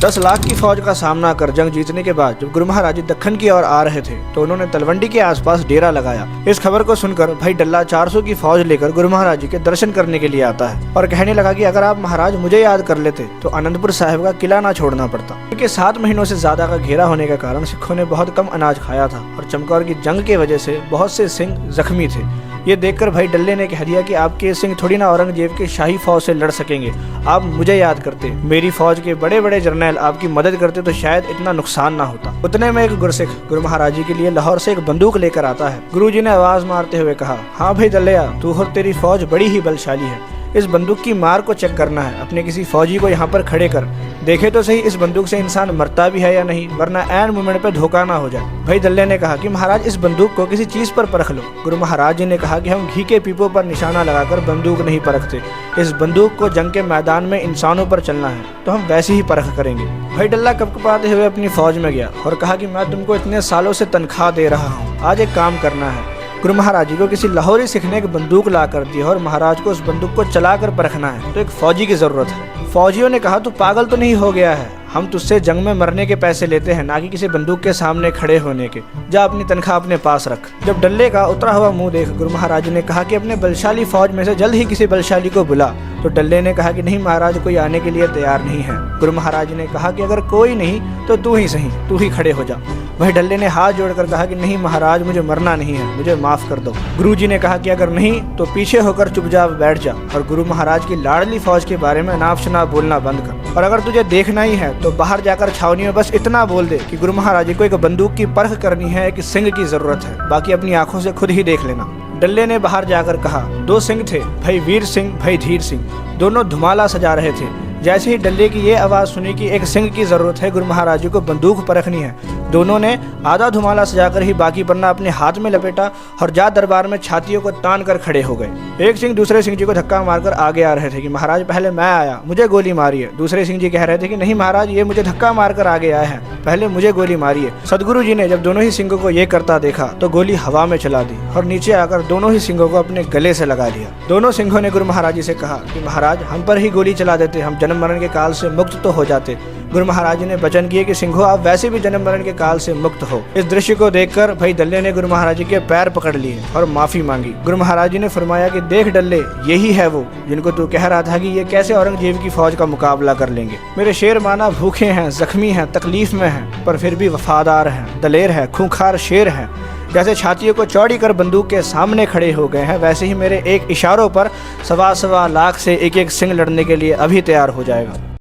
10 लाख की फौज का सामना कर जंग जीतने के बाद जब गुरु महाराज जी दक्कन की ओर आ रहे थे तो उन्होंने तलवंडी के आसपास डेरा लगाया। इस खबर को सुनकर भाई डल्ला 400 की फौज लेकर गुरु महाराज जी के दर्शन करने के लिए आता है और कहने लगा कि अगर आप महाराज मुझे याद कर लेते तो आनंदपुर साहिब का किला ना छोड़ना पड़ता, क्योंकि 7 महीनों से ज्यादा का घेरा होने के कारण सिखों ने बहुत कम अनाज खाया था और चमकौर की जंग की वजह से बहुत से सिंह जख्मी थे। ये देखकर भाई डल्ले ने कह दिया कि आपके ये सिंह थोड़ी ना औरंगजेब की शाही फौज से लड़ सकेंगे, आप मुझे याद करते, मेरी फौज के बड़े बड़े जर्नैल आपकी मदद करते तो शायद इतना नुकसान ना होता। उतने में एक गुरसिख गुरु महाराज जी के लिए लाहौर से एक बंदूक लेकर आता है। गुरुजी ने आवाज मारते हुए कहा, हाँ भाई डल्लेया, तू और तेरी फौज बड़ी ही बलशाली है, इस बंदूक की मार को चेक करना है, अपने किसी फौजी को यहाँ पर खड़े कर, देखे तो सही इस बंदूक से इंसान मरता भी है या नहीं, वरना ऐन मोमेंट पे धोखा ना हो जाए। भाई दल्ले ने कहा कि महाराज इस बंदूक को किसी चीज पर परख लो। गुरु महाराज जी ने कहा कि हम घी के पीपों पर निशाना लगाकर बंदूक नहीं परखते, इस बंदूक को जंग के मैदान में इंसानों पर चलना है तो हम वैसी ही परख करेंगे। भाई डल्ला कपकपाते हुए अपनी फौज में गया और कहा कि मैं तुमको इतने सालों से तनख्वाह दे रहा हूँ, आज एक काम करना है। गुरु महाराज जी को किसी लाहौरी सिख ने एक बंदूक ला कर दी और महाराज को उस बंदूक को चलाकर परखना है तो एक फौजी की जरूरत है। फौजियों ने कहा, तू पागल तो नहीं हो गया है, हम तुझसे जंग में मरने के पैसे लेते हैं, ना कि किसी बंदूक के सामने खड़े होने के, जा अपनी तनख्वाह अपने पास रख। जब डल्ले का उतरा हुआ मुंह देख गुरु महाराज ने कहा कि अपने बलशाली फौज में से जल्द ही किसी बलशाली को बुला, तो डल्ले ने कहा कि नहीं महाराज, कोई आने के लिए तैयार नहीं है। गुरु महाराज ने कहा कि अगर कोई नहीं तो तू ही सही, तू ही खड़े हो जा। वही डल्ले ने हाथ जोड़कर कहा कि नहीं महाराज, मुझे मरना नहीं है, मुझे माफ कर दो। गुरुजी ने कहा कि अगर नहीं तो पीछे होकर चुपचाप बैठ जा और गुरु महाराज की लाडली फौज के बारे में नाप शनाप बोलना बंद कर, और अगर तुझे देखना ही है तो बाहर जाकर छावनी में बस इतना बोल दे कि गुरु महाराज जी को एक बंदूक की परख करनी है, एक सिंह की जरूरत है, बाकी अपनी आंखों से खुद ही देख लेना। डल्ले ने बाहर जाकर कहा, 2 सिंह थे, भाई वीर सिंह, भाई धीर सिंह, दोनों धुमाला सजा रहे थे। जैसे ही डल्ले की ये आवाज़ सुनी कि एक सिंह की ज़रूरत है, गुरु महाराज जी को बंदूक परखनी है, दोनों ने आधा धुमाला सजाकर ही बाकी पन्ना अपने हाथ में लपेटा और जा दरबार में छातियों को तान कर खड़े हो गए। एक सिंह दूसरे सिंह जी को धक्का मारकर आगे आ रहे थे कि महाराज पहले मैं आया, मुझे गोली मारिए। दूसरे सिंह जी कह रहे थे कि नहीं महाराज, ये मुझे धक्का मारकर आगे आए हैं, पहले मुझे गोली मारिए। सदगुरु जी ने जब दोनों ही सिंहों को ये करता देखा तो गोली हवा में चला दी और नीचे आकर दोनों ही सिंहों को अपने गले से लगा लिया। दोनों सिंहों ने गुरु महाराज जी से कहा कि महाराज हम पर ही गोली चला देते, हम जन्म मरण के काल से मुक्त तो हो जाते। गुरु महाराज जी ने वचन किए कि सिंहो आप वैसे भी जन्म मरण के काल से मुक्त हो। इस दृश्य को देखकर भाई डल्ले ने गुरु महाराज जी के पैर पकड़ लिए और माफी मांगी। गुरु महाराज जी ने फरमाया कि देख डल्ले, यही है वो जिनको तू कह रहा था कि ये कैसे औरंगजेब की फौज का मुकाबला कर लेंगे। मेरे शेर माना भूखे हैं, जख्मी हैं, तकलीफ में हैं, पर फिर भी वफादार हैं, दलेर है, खूंखार शेर हैं। जैसे छातियों को चौड़ी कर बंदूक के सामने खड़े हो गए हैं, वैसे ही मेरे एक इशारों पर 1.25 लाख से एक सिंह लड़ने के लिए अभी तैयार हो जाएगा।